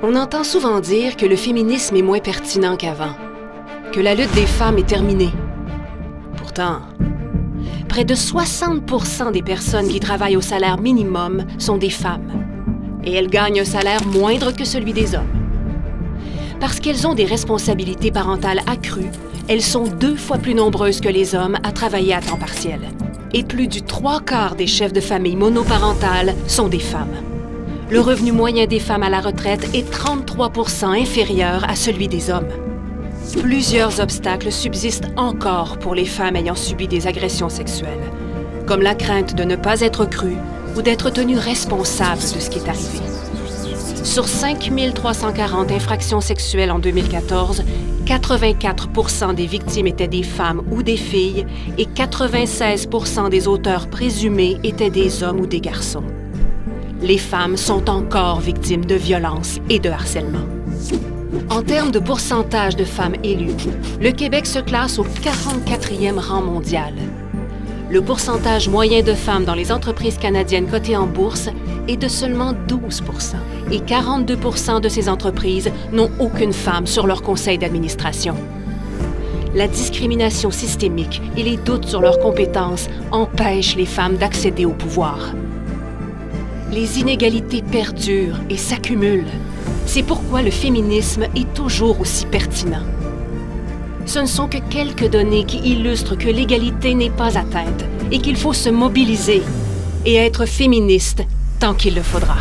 On entend souvent dire que le féminisme est moins pertinent qu'avant, que la lutte des femmes est terminée. Pourtant, près de 60% des personnes qui travaillent au salaire minimum sont des femmes, et elles gagnent un salaire moindre que celui des hommes. Parce qu'elles ont des responsabilités parentales accrues, elles sont 2 fois plus nombreuses que les hommes à travailler à temps partiel. Et plus du 3/4 des chefs de famille monoparentales sont des femmes. Le revenu moyen des femmes à la retraite est 33% inférieur à celui des hommes. Plusieurs obstacles subsistent encore pour les femmes ayant subi des agressions sexuelles, comme la crainte de ne pas être crues ou d'être tenues responsables de ce qui est arrivé. Sur 5 340 infractions sexuelles en 2014, 84% des victimes étaient des femmes ou des filles et 96% des auteurs présumés étaient des hommes ou des garçons. Les femmes sont encore victimes de violences et de harcèlement. En termes de pourcentage de femmes élues, le Québec se classe au 44e rang mondial. Le pourcentage moyen de femmes dans les entreprises canadiennes cotées en bourse est de seulement 12% et 42% de ces entreprises n'ont aucune femme sur leur conseil d'administration. La discrimination systémique et les doutes sur leurs compétences empêchent les femmes d'accéder au pouvoir. Les inégalités perdurent et s'accumulent. C'est pourquoi le féminisme est toujours aussi pertinent. Ce ne sont que quelques données qui illustrent que l'égalité n'est pas atteinte et qu'il faut se mobiliser et être féministe tant qu'il le faudra.